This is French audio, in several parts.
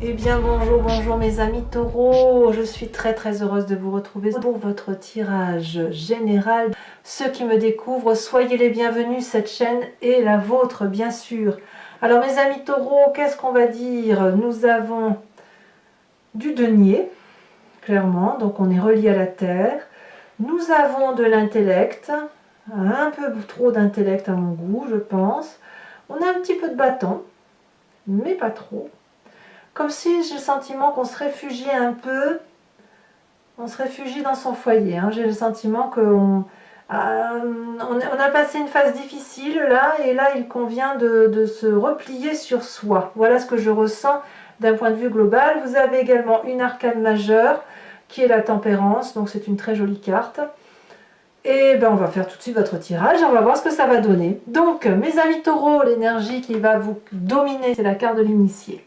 Eh bien bonjour mes amis taureaux, je suis très heureuse de vous retrouver pour votre tirage général. Ceux qui me découvrent, soyez les bienvenus, cette chaîne est la vôtre bien sûr. Alors mes amis taureaux, qu'est-ce qu'on va dire? Nous avons du denier, clairement, donc on est relié à la terre. Nous avons de l'intellect, un peu trop d'intellect à mon goût je pense. On a un petit peu de bâton, mais pas trop. Comme si j'ai le sentiment qu'on se réfugie un peu, on se réfugie dans son foyer. Hein. J'ai le sentiment qu'on on a passé une phase difficile là, et là il convient de se replier sur soi. Voilà ce que je ressens d'un point de vue global. Vous avez également une arcane majeure qui est la tempérance, donc c'est une très jolie carte. Et ben on va faire tout de suite votre tirage, on va voir ce que ça va donner. Donc mes amis taureaux, l'énergie qui va vous dominer, c'est la carte de l'initié.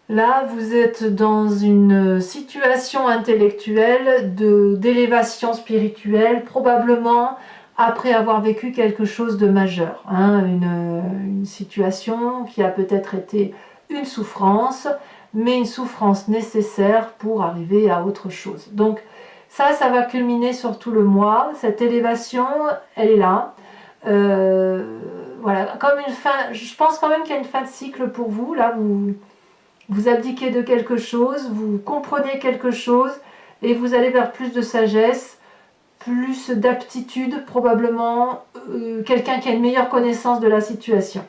Là, vous êtes dans une situation intellectuelle d'élévation spirituelle, probablement après avoir vécu quelque chose de majeur. Hein, une situation qui a peut-être été une souffrance, mais une souffrance nécessaire pour arriver à autre chose. Donc ça va culminer sur tout le mois. Cette élévation, elle est là. Voilà, comme une fin, je pense quand même qu'il y a une fin de cycle pour vous. Là, vous abdiquez de quelque chose, vous comprenez quelque chose et vous allez vers plus de sagesse, plus d'aptitude, probablement quelqu'un qui a une meilleure connaissance de la situation.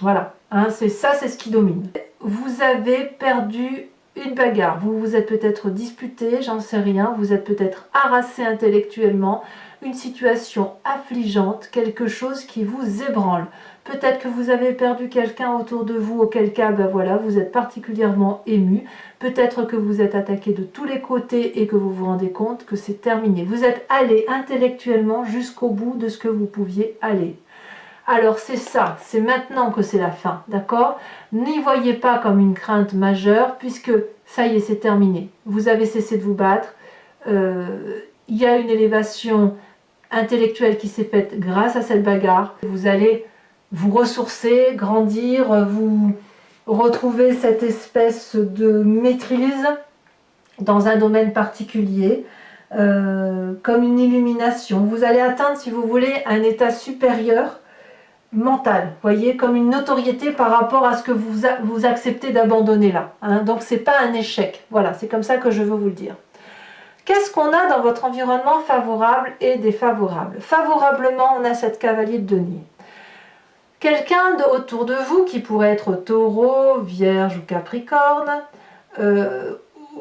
Voilà, hein, c'est ce qui domine. Vous avez perdu une bagarre, vous vous êtes peut-être disputé, j'en sais rien, vous êtes peut-être harassé intellectuellement, une situation affligeante, quelque chose qui vous ébranle. Peut-être que vous avez perdu quelqu'un autour de vous, auquel cas, ben voilà, vous êtes particulièrement ému. Peut-être que vous êtes attaqué de tous les côtés et que vous vous rendez compte que c'est terminé. Vous êtes allé intellectuellement jusqu'au bout de ce que vous pouviez aller. Alors c'est ça, c'est maintenant que c'est la fin, d'accord? N'y voyez pas comme une crainte majeure, puisque ça y est, c'est terminé. Vous avez cessé de vous battre. Il y a une élévation intellectuelle qui s'est faite grâce à cette bagarre. Vous allez vous ressourcer, grandir, vous retrouver cette espèce de maîtrise dans un domaine particulier, comme une illumination. Vous allez atteindre, si vous voulez, un état supérieur mental, voyez, comme une notoriété par rapport à ce que vous acceptez d'abandonner là. Hein. Donc c'est pas un échec. Voilà, c'est comme ça que je veux vous le dire. Qu'est-ce qu'on a dans votre environnement favorable et défavorable? Favorablement, on a cette cavalier de denier. Quelqu'un autour de vous qui pourrait être Taureau, Vierge ou Capricorne,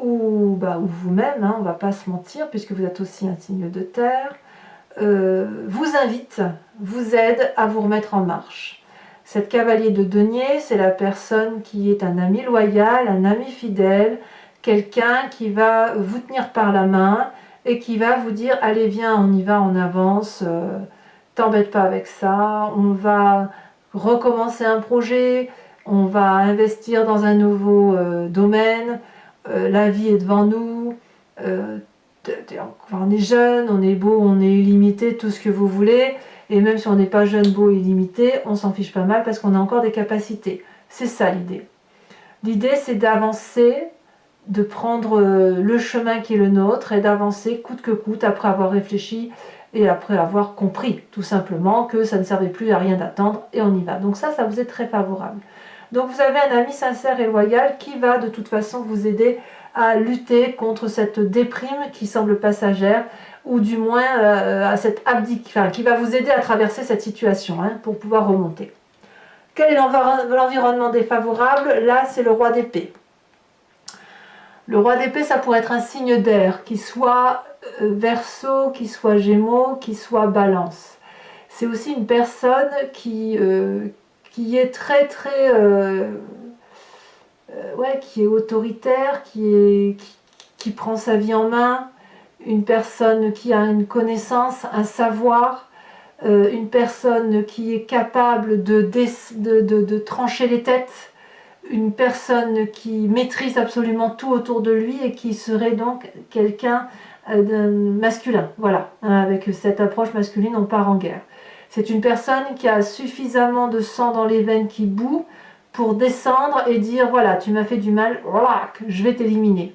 ou vous-même, hein, on ne va pas se mentir, puisque vous êtes aussi un signe de terre, vous invite, vous aide à vous remettre en marche. Cette cavalier de denier, c'est la personne qui est un ami loyal, un ami fidèle, quelqu'un qui va vous tenir par la main et qui va vous dire « Allez, viens, on y va, on avance, t'embête pas avec ça, on va recommencer un projet, on va investir dans un nouveau domaine, la vie est devant nous, on est jeune, on est beau, on est illimité, tout ce que vous voulez, et même si on n'est pas jeune, beau, illimité, on s'en fiche pas mal parce qu'on a encore des capacités. » C'est ça l'idée. L'idée, c'est d'avancer, de prendre le chemin qui est le nôtre et d'avancer coûte que coûte après avoir réfléchi et après avoir compris tout simplement que ça ne servait plus à rien d'attendre et on y va. Donc ça vous est très favorable. Donc vous avez un ami sincère et loyal qui va de toute façon vous aider à lutter contre cette déprime qui semble passagère, ou du moins à cette qui va vous aider à traverser cette situation, hein, pour pouvoir remonter. Quel est l'environnement défavorable? Là, c'est le roi d'épée. Le roi d'épée, ça pourrait être un signe d'air, qui soit Verseau, qui soit Gémeaux, qui soit Balance. C'est aussi une personne qui est qui est autoritaire, qui prend sa vie en main, une personne qui a une connaissance, un savoir, une personne qui est capable de trancher les têtes, une personne qui maîtrise absolument tout autour de lui et qui serait donc quelqu'un masculin. Voilà, hein, avec cette approche masculine, on part en guerre. C'est une personne qui a suffisamment de sang dans les veines qui bout pour descendre et dire voilà, tu m'as fait du mal, je vais t'éliminer.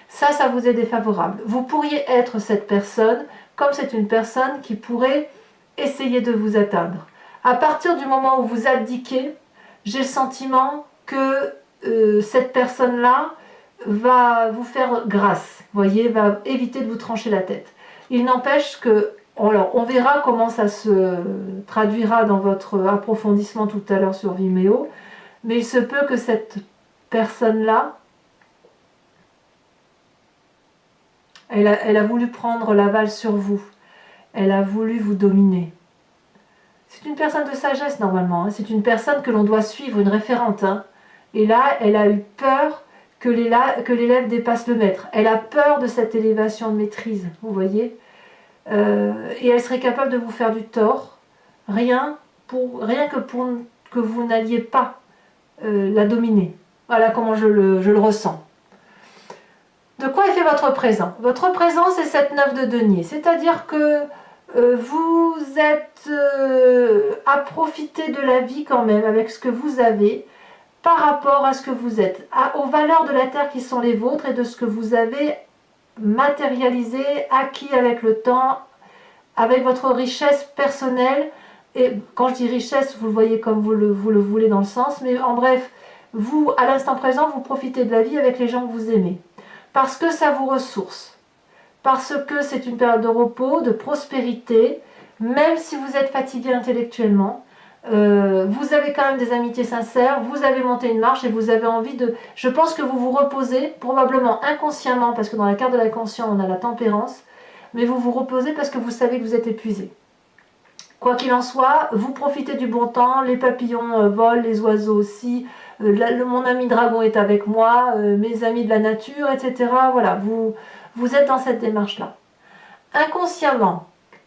Ça vous est défavorable. Vous pourriez être cette personne, comme c'est une personne qui pourrait essayer de vous atteindre. À partir du moment où vous abdiquez, j'ai le sentiment que cette personne-là va vous faire grâce, voyez, va éviter de vous trancher la tête. Il n'empêche que, alors, on verra comment ça se traduira dans votre approfondissement tout à l'heure sur Vimeo, mais il se peut que cette personne-là, elle a voulu prendre l'aval sur vous, elle a voulu vous dominer. C'est une personne de sagesse normalement, hein. C'est une personne que l'on doit suivre, une référente. Hein. Et là, elle a eu peur que l'élève dépasse le maître. Elle a peur de cette élévation de maîtrise, vous voyez. Et elle serait capable de vous faire du tort, rien que pour que vous n'alliez pas la dominer. Voilà comment je le ressens. De quoi est fait votre présent? Votre présent, c'est cette 9 de denier. C'est-à-dire que vous êtes à profiter de la vie quand même avec ce que vous avez par rapport à ce que vous êtes, aux valeurs de la terre qui sont les vôtres et de ce que vous avez matérialisé, acquis avec le temps, avec votre richesse personnelle. Et quand je dis richesse, vous le voyez comme vous le voulez dans le sens, mais en bref, vous, à l'instant présent, vous profitez de la vie avec les gens que vous aimez. Parce que ça vous ressource. Parce que c'est une période de repos, de prospérité, même si vous êtes fatigué intellectuellement, vous avez quand même des amitiés sincères, vous avez monté une marche et vous avez envie de... Je pense que vous vous reposez, probablement inconsciemment, parce que dans la carte de l'inconscient, on a la tempérance, mais vous vous reposez parce que vous savez que vous êtes épuisé. Quoi qu'il en soit, vous profitez du bon temps, les papillons volent, les oiseaux aussi, mon ami dragon est avec moi, mes amis de la nature, etc. Voilà, vous êtes dans cette démarche-là.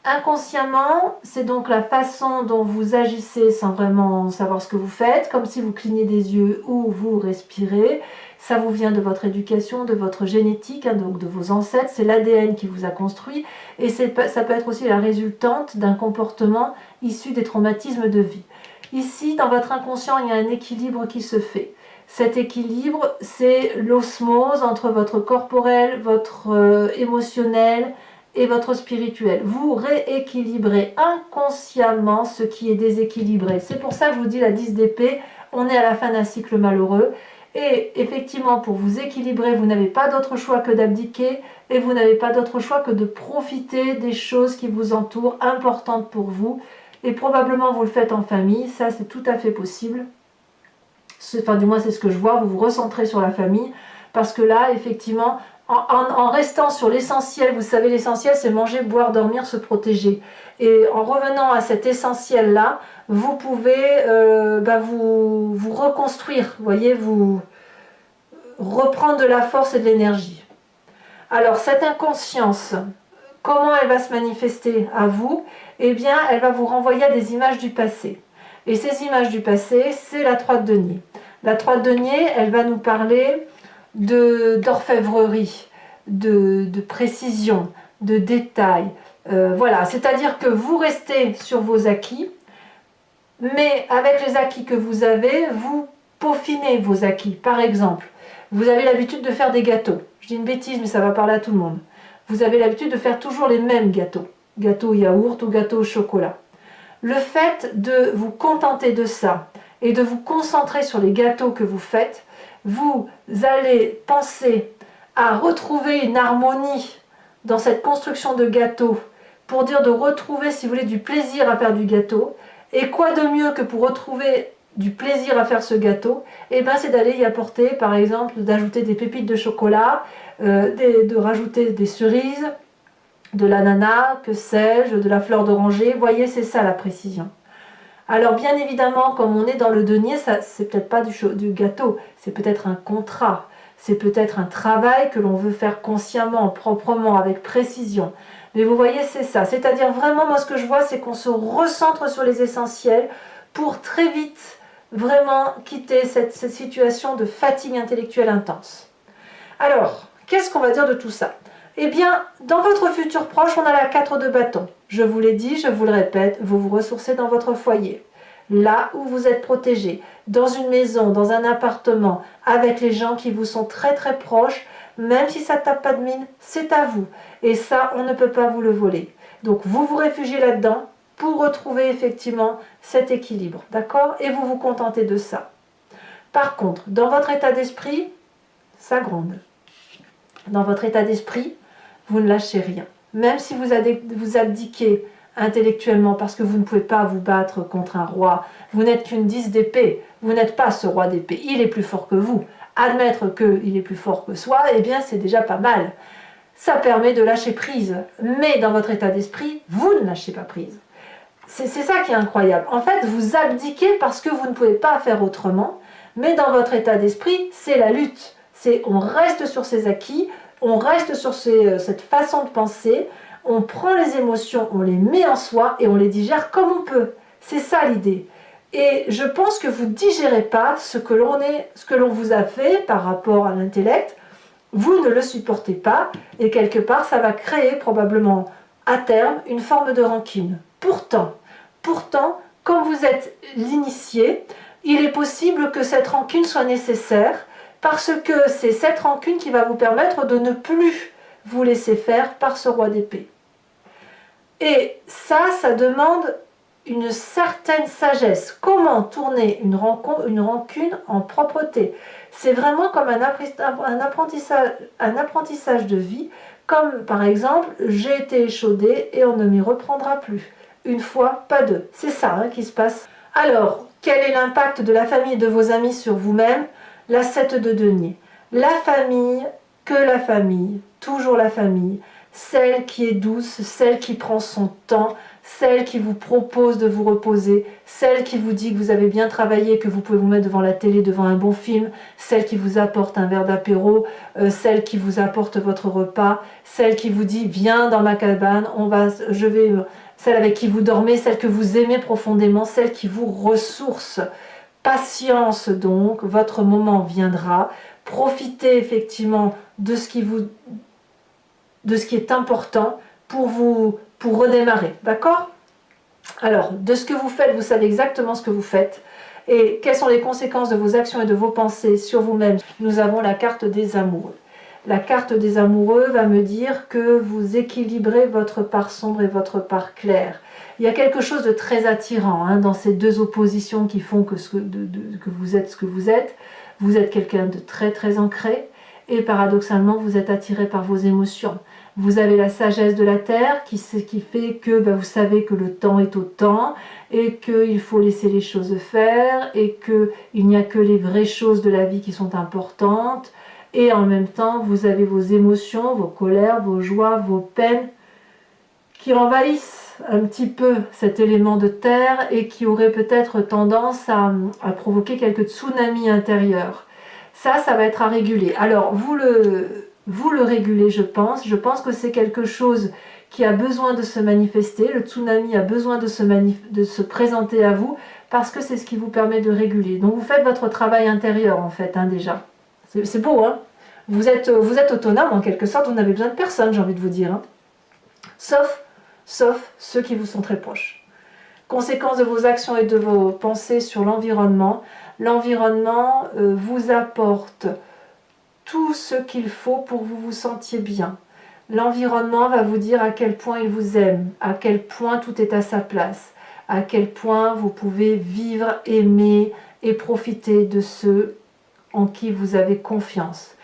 Inconsciemment, c'est donc la façon dont vous agissez sans vraiment savoir ce que vous faites, comme si vous clignez des yeux ou vous respirez. Ça vous vient de votre éducation, de votre génétique, hein, donc de vos ancêtres, c'est l'ADN qui vous a construit, et ça peut être aussi la résultante d'un comportement issu des traumatismes de vie. Ici, dans votre inconscient, il y a un équilibre qui se fait. Cet équilibre, c'est l'osmose entre votre corporel, votre émotionnel et votre spirituel. Vous rééquilibrez inconsciemment ce qui est déséquilibré. C'est pour ça que je vous dis la 10 d'épée, on est à la fin d'un cycle malheureux. Et effectivement, pour vous équilibrer, vous n'avez pas d'autre choix que d'abdiquer et vous n'avez pas d'autre choix que de profiter des choses qui vous entourent, importantes pour vous. Et probablement vous le faites en famille, ça c'est tout à fait possible. Enfin du moins c'est ce que je vois, vous vous recentrez sur la famille, parce que là effectivement, en restant sur l'essentiel, vous savez l'essentiel c'est manger, boire, dormir, se protéger. Et en revenant à cet essentiel là, vous pouvez vous reconstruire, vous voyez, vous reprendre de la force et de l'énergie. Alors cette inconscience, comment elle va se manifester à vous? Eh bien, elle va vous renvoyer à des images du passé. Et ces images du passé, c'est la 3 de denier. La 3 de denier, elle va nous parler d'orfèvrerie, de précision, de détails. Voilà, c'est-à-dire que vous restez sur vos acquis, mais avec les acquis que vous avez, vous peaufinez vos acquis. Par exemple, vous avez l'habitude de faire des gâteaux. Je dis une bêtise, mais ça va parler à tout le monde. Vous avez l'habitude de faire toujours les mêmes gâteaux. Gâteau yaourt ou gâteau au chocolat. Le fait de vous contenter de ça et de vous concentrer sur les gâteaux que vous faites, vous allez penser à retrouver une harmonie dans cette construction de gâteau pour dire de retrouver, si vous voulez, du plaisir à faire du gâteau. Et quoi de mieux que pour retrouver du plaisir à faire ce gâteau, et ben c'est d'aller y apporter, par exemple, d'ajouter des pépites de chocolat, de rajouter des cerises, de l'ananas, que sais-je, de la fleur d'oranger. Vous voyez, c'est ça la précision. Alors bien évidemment, comme on est dans le denier, c'est peut-être pas du gâteau, c'est peut-être un contrat, c'est peut-être un travail que l'on veut faire consciemment, proprement, avec précision. Mais vous voyez, c'est ça. C'est-à-dire vraiment, moi ce que je vois, c'est qu'on se recentre sur les essentiels pour très vite vraiment quitter cette situation de fatigue intellectuelle intense. Alors, qu'est-ce qu'on va dire de tout ça? Eh bien, dans votre futur proche, on a la 4 de bâton. Je vous l'ai dit, je vous le répète, vous vous ressourcez dans votre foyer. là où vous êtes protégé, dans une maison, dans un appartement, avec les gens qui vous sont très très proches, même si ça ne tape pas de mine, c'est à vous. Et ça, on ne peut pas vous le voler. Donc vous vous réfugiez là-dedans pour retrouver effectivement cet équilibre, d'accord? Et vous vous contentez de ça. Par contre, dans votre état d'esprit, ça gronde. Dans votre état d'esprit, vous ne lâchez rien. Même si vous abdiquez intellectuellement parce que vous ne pouvez pas vous battre contre un roi, vous n'êtes qu'une 10 d'épée, vous n'êtes pas ce roi d'épée, il est plus fort que vous. Admettre qu'il est plus fort que soi, eh bien c'est déjà pas mal. Ça permet de lâcher prise. Mais dans votre état d'esprit, vous ne lâchez pas prise. C'est ça qui est incroyable. En fait, vous abdiquez parce que vous ne pouvez pas faire autrement, mais dans votre état d'esprit, c'est la lutte. On reste sur ses acquis, on reste sur cette façon de penser, on prend les émotions, on les met en soi et on les digère comme on peut. C'est ça l'idée. Et je pense que vous ne digérez pas ce que l'on vous a fait par rapport à l'intellect. Vous ne le supportez pas et quelque part ça va créer probablement à terme une forme de rancune. Pourtant, comme vous êtes l'initié, il est possible que cette rancune soit nécessaire parce que c'est cette rancune qui va vous permettre de ne plus vous laisser faire par ce roi d'épée. Et ça demande une certaine sagesse. Comment tourner une rancune en propreté? C'est vraiment comme un apprentissage de vie, comme par exemple, j'ai été échaudé et on ne m'y reprendra plus. Une fois, pas deux. C'est ça qui se passe. Alors, quel est l'impact de la famille et de vos amis sur vous-même? La 7 de denier. La famille, que la famille, toujours la famille, celle qui est douce, celle qui prend son temps, celle qui vous propose de vous reposer, celle qui vous dit que vous avez bien travaillé, que vous pouvez vous mettre devant la télé, devant un bon film, celle qui vous apporte un verre d'apéro, celle qui vous apporte votre repas, celle qui vous dit viens dans ma cabane, celle avec qui vous dormez, celle que vous aimez profondément, celle qui vous ressource. Patience donc, votre moment viendra. Profitez effectivement de ce qui est important pour redémarrer, d'accord? Alors, de ce que vous faites, vous savez exactement ce que vous faites. Et quelles sont les conséquences de vos actions et de vos pensées sur vous-même? Nous avons la carte des amoureux. La carte des amoureux va me dire que vous équilibrez votre part sombre et votre part claire. Il y a quelque chose de très attirant dans ces deux oppositions qui font que vous êtes ce que vous êtes. Vous êtes quelqu'un de très très ancré et paradoxalement vous êtes attiré par vos émotions. Vous avez la sagesse de la terre qui fait que vous savez que le temps est au temps et qu'il faut laisser les choses faire et qu'il n'y a que les vraies choses de la vie qui sont importantes. Et en même temps, vous avez vos émotions, vos colères, vos joies, vos peines qui envahissent un petit peu cet élément de terre et qui auraient peut-être tendance à provoquer quelques tsunamis intérieurs. Ça va être à réguler. Alors, vous le régulez, je pense. Je pense que c'est quelque chose qui a besoin de se manifester. Le tsunami a besoin de se présenter à vous parce que c'est ce qui vous permet de réguler. Donc, vous faites votre travail intérieur, en fait, déjà. C'est beau, hein? Vous êtes autonome, en quelque sorte. Vous n'avez besoin de personne, j'ai envie de vous dire. Sauf ceux qui vous sont très proches. Conséquence de vos actions et de vos pensées sur l'environnement. L'environnement vous apporte tout ce qu'il faut pour que vous vous sentiez bien. L'environnement va vous dire à quel point il vous aime, à quel point tout est à sa place, à quel point vous pouvez vivre, aimer et profiter de ceux en qui vous avez confiance.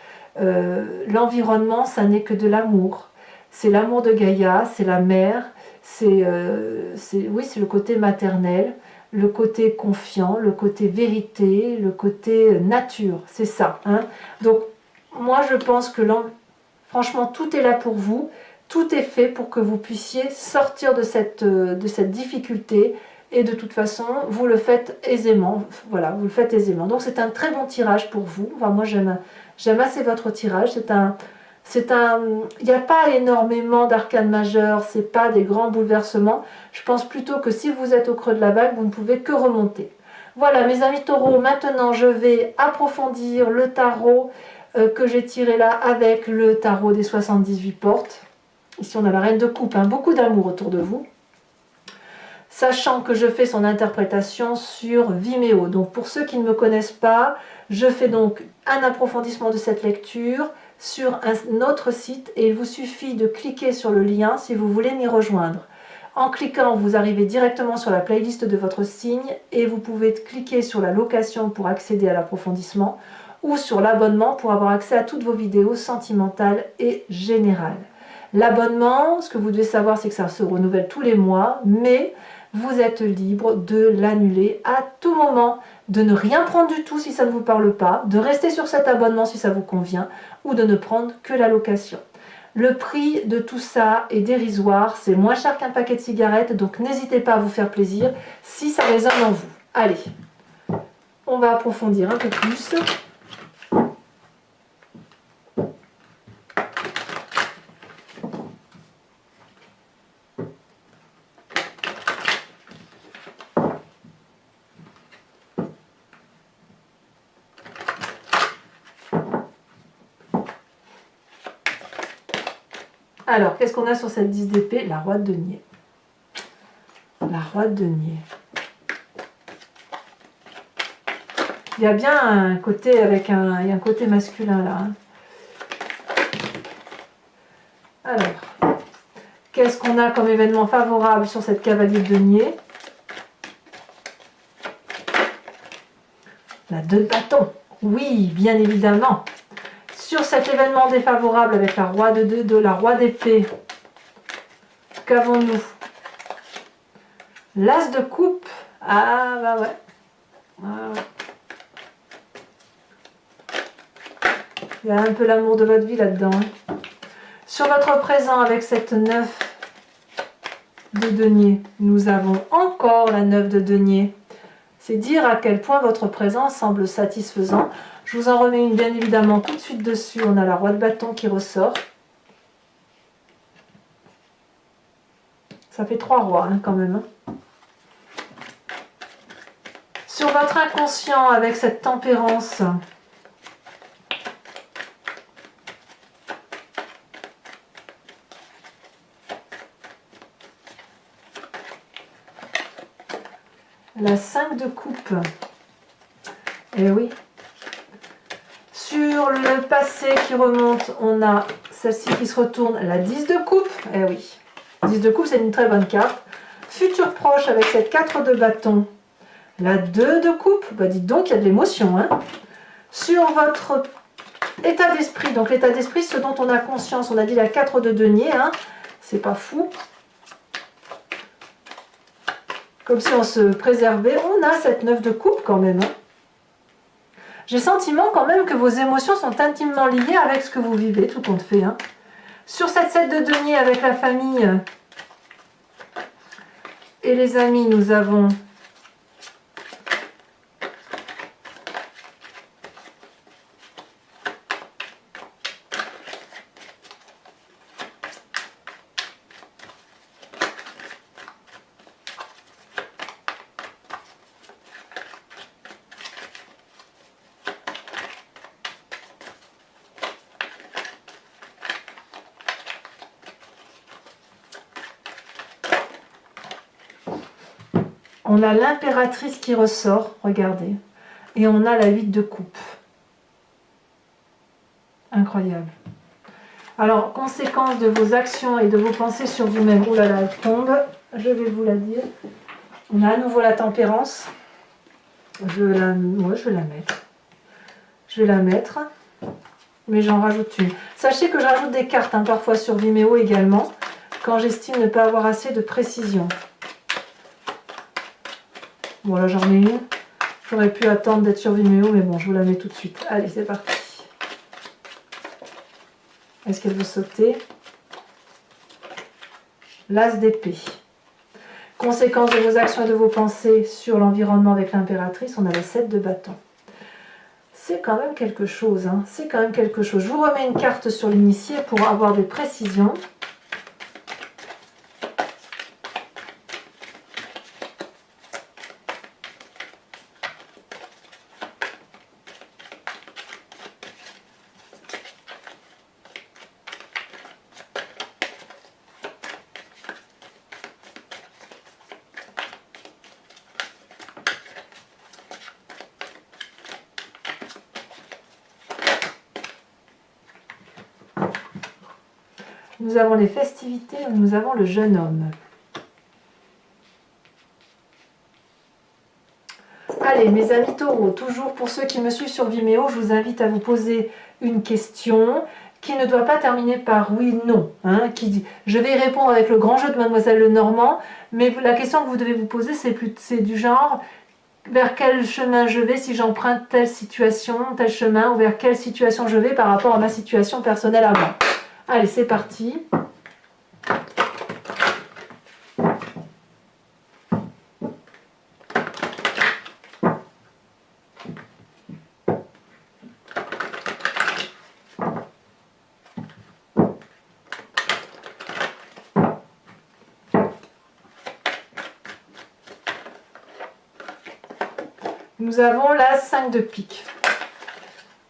L'environnement, ça n'est que de l'amour. C'est l'amour de Gaïa, c'est la mère, c'est le côté maternel, le côté confiant, le côté vérité, le côté nature, c'est ça. Donc, moi je pense que franchement, tout est là pour vous, tout est fait pour que vous puissiez sortir de cette difficulté et de toute façon, vous le faites aisément. Voilà, vous le faites aisément. Donc, c'est un très bon tirage pour vous. Enfin, moi, j'aime assez votre tirage. Il n'y a pas énormément d'arcanes majeures, c'est pas des grands bouleversements. Je pense plutôt que si vous êtes au creux de la vague, vous ne pouvez que remonter. Voilà, mes amis taureaux, maintenant je vais approfondir le tarot que j'ai tiré là avec le tarot des 78 portes. Ici on a la reine de coupe, beaucoup d'amour autour de vous. sachant que je fais son interprétation sur Vimeo. Donc pour ceux qui ne me connaissent pas, je fais donc un approfondissement de cette lecture sur un autre site et il vous suffit de cliquer sur le lien si vous voulez m'y rejoindre. En cliquant, vous arrivez directement sur la playlist de votre signe et vous pouvez cliquer sur la location pour accéder à l'approfondissement ou sur l'abonnement pour avoir accès à toutes vos vidéos sentimentales et générales. L'abonnement, ce que vous devez savoir, c'est que ça se renouvelle tous les mois, mais vous êtes libre de l'annuler à tout moment, de ne rien prendre du tout si ça ne vous parle pas, de rester sur cet abonnement si ça vous convient, ou de ne prendre que la location. Le prix de tout ça est dérisoire, c'est moins cher qu'un paquet de cigarettes, donc n'hésitez pas à vous faire plaisir si ça résonne en vous. Allez, on va approfondir un peu plus. Alors, qu'est-ce qu'on a sur cette 10 d'épée? La roi de denier. La roi de denier. Il y a bien un côté avec il y a un côté masculin là. Alors, qu'est-ce qu'on a comme événement favorable sur cette cavalier de denier? La 2 de bâton. Oui, bien évidemment. Sur cet événement défavorable avec la roi la roi d'épée, qu'avons-nous? L'as de coupe. Ah bah ouais. Ah ouais. Il y a un peu l'amour de votre vie là-dedans. Hein. Sur votre présent avec cette 9 de denier, nous avons encore la 9 de denier. C'est dire à quel point votre présent semble satisfaisant. Je vous en remets une bien évidemment tout de suite dessus. On a la roi de bâton qui ressort. Ça fait 3 rois hein, quand même. Hein. Sur votre inconscient avec cette tempérance, la 5 de coupe. Eh oui. Sur le passé qui remonte, on a celle-ci qui se retourne, la 10 de coupe. Eh oui. 10 de coupe, c'est une très bonne carte. Futur proche avec cette 4 de bâton. La 2 de coupe. Bah dites donc, il y a de l'émotion. Hein. Sur votre état d'esprit, donc l'état d'esprit, ce dont on a conscience, on a dit la 4 de denier. Hein. C'est pas fou. Comme si on se préservait. On a cette 9 de coupe quand même. Hein. J'ai le sentiment quand même que vos émotions sont intimement liées avec ce que vous vivez, tout compte fait. Hein. Sur cette 7 de denier avec la famille et les amis, nous avons on a l'impératrice qui ressort, regardez, et on a la 8 de coupe. Incroyable. Alors, conséquence de vos actions et de vos pensées sur vous-même. Oh là là, elle tombe, je vais vous la dire. On a à nouveau la tempérance. Je vais la mettre. Je vais la mettre, mais j'en rajoute une. Sachez que je rajoute des cartes, hein, parfois sur Vimeo également, quand j'estime ne pas avoir assez de précision. Bon là j'en ai une, j'aurais pu attendre d'être sur Vimeo, mais bon je vous la mets tout de suite. Allez c'est parti. Est-ce qu'elle veut sauter? L'as d'épée. Conséquence de vos actions et de vos pensées sur l'environnement avec l'impératrice, on a la 7 de bâton. C'est quand même quelque chose, hein. C'est quand même quelque chose. Je vous remets une carte sur l'initié pour avoir des précisions. Nous avons les festivités, nous avons le jeune homme. Allez, mes amis taureaux, toujours pour ceux qui me suivent sur Vimeo, je vous invite à vous poser une question qui ne doit pas terminer par oui, non. Hein, je vais y répondre avec le grand jeu de Mademoiselle Lenormand, mais la question que vous devez vous poser, c'est du genre, vers quel chemin je vais si j'emprunte telle situation, tel chemin, ou vers quelle situation je vais par rapport à ma situation personnelle à moi. Allez, c'est parti. Nous avons la 5 de pique.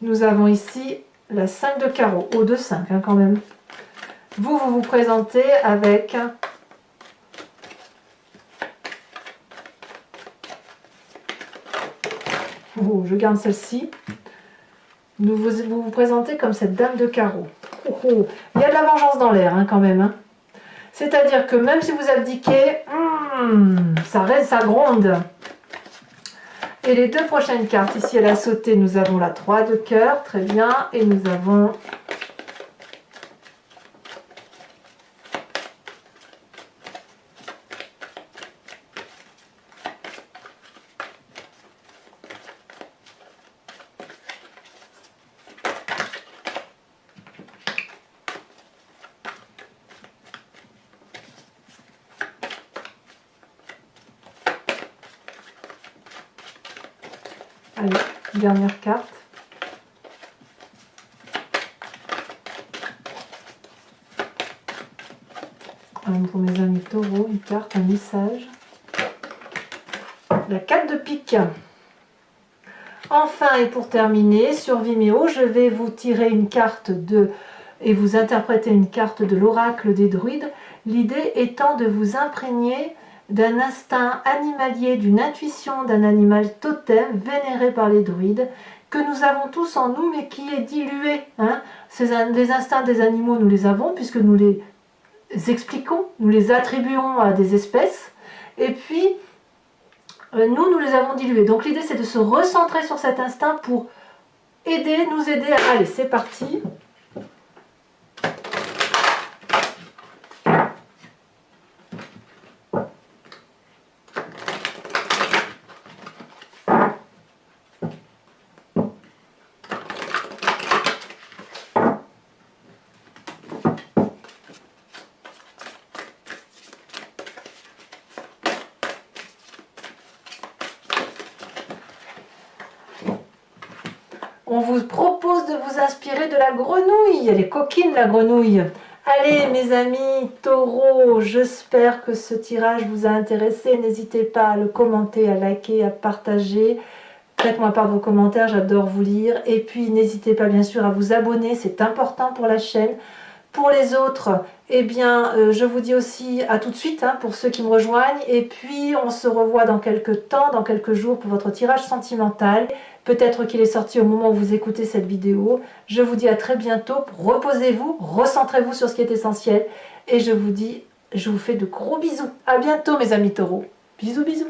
Nous avons ici la 5 de carreau, haut de 5 hein, quand même. Vous vous présentez avec oh, je garde celle-ci. Vous vous présentez comme cette dame de carreau. Oh, oh. Il y a de la vengeance dans l'air hein, quand même. Hein. C'est-à-dire que même si vous abdiquez, ça reste, ça gronde. Et les deux prochaines cartes, ici elle a sauté, nous avons la 3 de cœur, très bien, et nous avons allez, dernière carte. Pour mes amis taureaux, une carte, un message. La 4 de pique. Enfin, et pour terminer, sur Vimeo, je vais vous tirer une carte et vous interpréter une carte de l'oracle des druides. L'idée étant de vous imprégner d'un instinct animalier, d'une intuition d'un animal totem vénéré par les druides, que nous avons tous en nous, mais qui est dilué. Hein. Les instincts des animaux, nous les avons, puisque nous les expliquons, nous les attribuons à des espèces, et puis nous les avons dilués. Donc l'idée, c'est de se recentrer sur cet instinct pour nous aider à... Allez, c'est parti. On vous propose de vous inspirer de la grenouille. Elle est coquine, la grenouille. Allez, mes amis taureaux, j'espère que ce tirage vous a intéressé. N'hésitez pas à le commenter, à liker, à partager. Faites-moi part de vos commentaires, j'adore vous lire. Et puis, n'hésitez pas, bien sûr, à vous abonner. C'est important pour la chaîne. Pour les autres, eh bien, je vous dis aussi à tout de suite hein, pour ceux qui me rejoignent. Et puis, on se revoit dans quelques temps, dans quelques jours pour votre tirage sentimental. Peut-être qu'il est sorti au moment où vous écoutez cette vidéo. Je vous dis à très bientôt. Reposez-vous, recentrez-vous sur ce qui est essentiel. Et je vous dis, je vous fais de gros bisous. À bientôt, mes amis taureaux. Bisous, bisous.